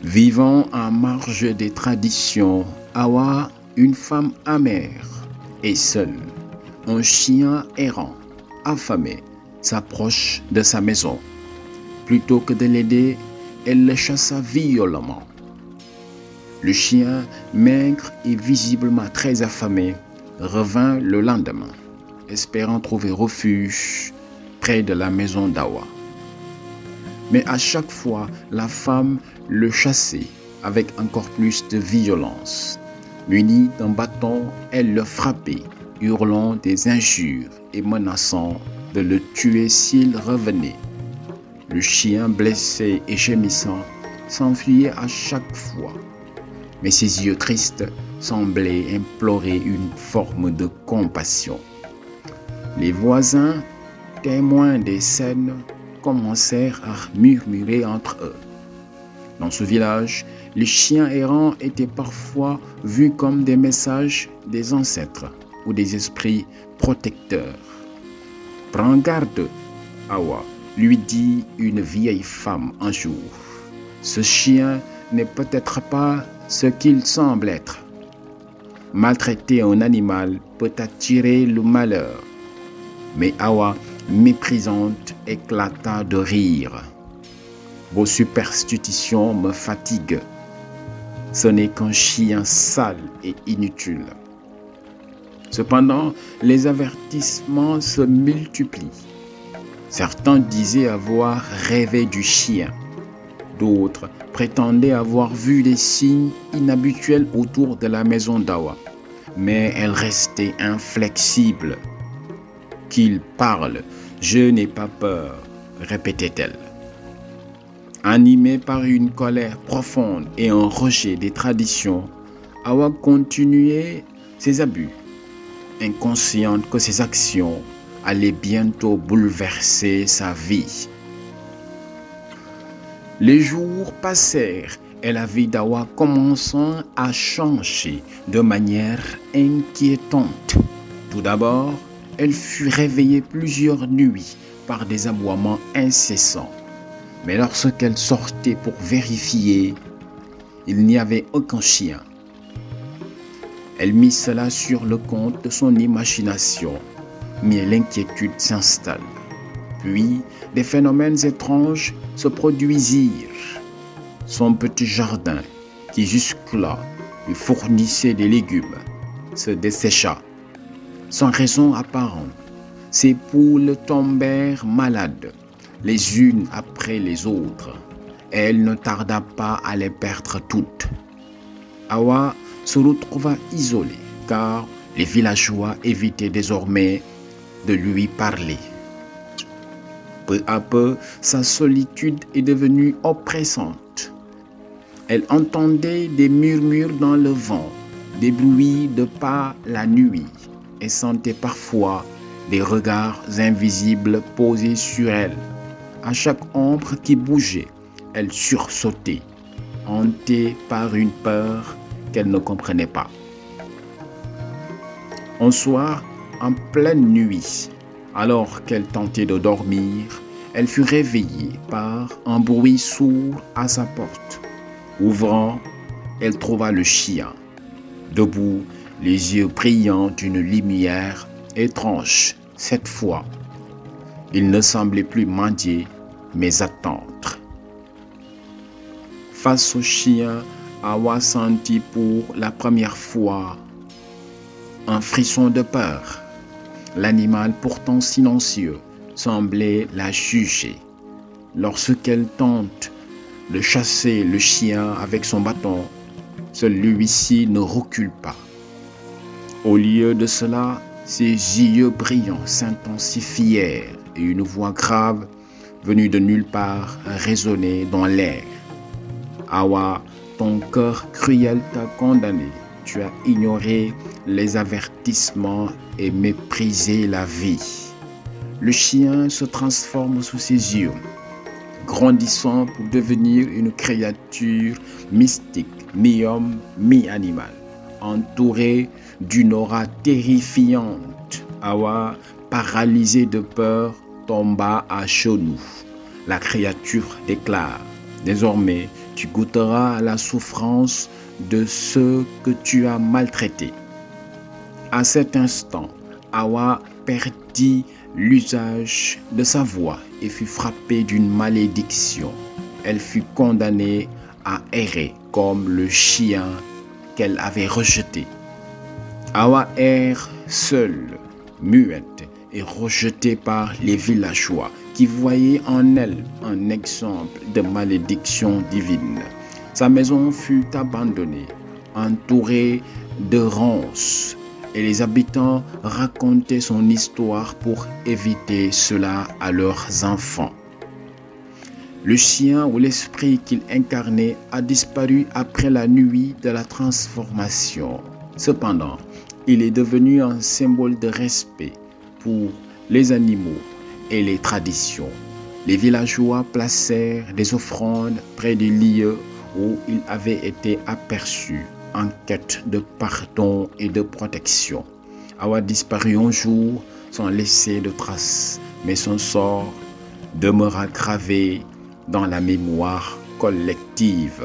Vivant en marge des traditions, Hawa, une femme amère et seule, un chien errant, affamé, s'approche de sa maison. Plutôt que de l'aider, elle le chassa violemment. Le chien, maigre et visiblement très affamé, revint le lendemain, espérant trouver refuge près de la maison d'Hawa. Mais à chaque fois, la femme le chassait avec encore plus de violence. Munie d'un bâton, elle le frappait, hurlant des injures et menaçant de le tuer s'il revenait. Le chien, blessé et gémissant, s'enfuyait à chaque fois, mais ses yeux tristes semblaient implorer une forme de compassion. Les voisins, témoins des scènes, commencèrent à murmurer entre eux. Dans ce village, les chiens errants étaient parfois vus comme des messages des ancêtres ou des esprits protecteurs. « Prends garde, Hawa », lui dit une vieille femme un jour. « Ce chien n'est peut-être pas ce qu'il semble être. Maltraiter un animal peut attirer le malheur. » Mais Hawa, méprisante, éclata de rire. « Vos superstitions me fatiguent. Ce n'est qu'un chien sale et inutile. » Cependant, les avertissements se multiplient. Certains disaient avoir rêvé du chien. D'autres prétendaient avoir vu des signes inhabituels autour de la maison d'Hawa. Mais elle restait inflexible. « Qu'il parle, je n'ai pas peur », répétait-elle. Animée par une colère profonde et un rejet des traditions, Hawa continuait ses abus, inconsciente que ses actions allaient bientôt bouleverser sa vie. Les jours passèrent et la vie d'Hawa commençant à changer de manière inquiétante. Tout d'abord, elle fut réveillée plusieurs nuits par des aboiements incessants. Mais lorsqu'elle sortait pour vérifier, il n'y avait aucun chien. Elle mit cela sur le compte de son imagination, mais l'inquiétude s'installe. Puis, des phénomènes étranges se produisirent. Son petit jardin, qui jusque-là lui fournissait des légumes, se dessécha. Sans raison apparente, ses poules tombèrent malades, les unes après les autres, et elle ne tarda pas à les perdre toutes. Hawa se retrouva isolée, car les villageois évitaient désormais de lui parler. Peu à peu, sa solitude est devenue oppressante. Elle entendait des murmures dans le vent, des bruits de pas la nuit, et sentait parfois des regards invisibles posés sur elle. À chaque ombre qui bougeait, elle sursautait, hantée par une peur qu'elle ne comprenait pas. Un soir, en pleine nuit, alors qu'elle tentait de dormir, elle fut réveillée par un bruit sourd à sa porte. Ouvrant, elle trouva le chien, debout, les yeux brillants d'une lumière étrange. Cette fois, il ne semblait plus mendier, mais attendre. Face au chien, Hawa sentit pour la première fois un frisson de peur. L'animal, pourtant silencieux, semblait la juger. Lorsqu'elle tente de chasser le chien avec son bâton, celui-ci ne recule pas. Au lieu de cela, ses yeux brillants s'intensifièrent et une voix grave, venue de nulle part, résonnait dans l'air. « Hawa, ton cœur cruel t'a condamné. Tu as ignoré les avertissements et méprisé la vie. » Le chien se transforme sous ses yeux, grandissant pour devenir une créature mystique, mi-homme, mi-animal, entourée d'une aura terrifiante. Hawa, paralysée de peur, tomba à genoux. La créature déclare: « Désormais, tu goûteras la souffrance de ceux que tu as maltraités. À cet instant, Hawa perdit l'usage de sa voix et fut frappée d'une malédiction. Elle fut condamnée à errer comme le chien qu'elle avait rejeté. Hawa erre seule, muette et rejetée par les villageois qui voyaient en elle un exemple de malédiction divine. Sa maison fut abandonnée, entourée de ronces, et les habitants racontaient son histoire pour éviter cela à leurs enfants. Le chien ou l'esprit qu'il incarnait a disparu après la nuit de la transformation. Cependant, il est devenu un symbole de respect pour les animaux et les traditions. Les villageois placèrent des offrandes près des lieux où il avait été aperçu en quête de pardon et de protection. Hawa disparut un jour sans laisser de traces, mais son sort demeura gravé dans la mémoire collective.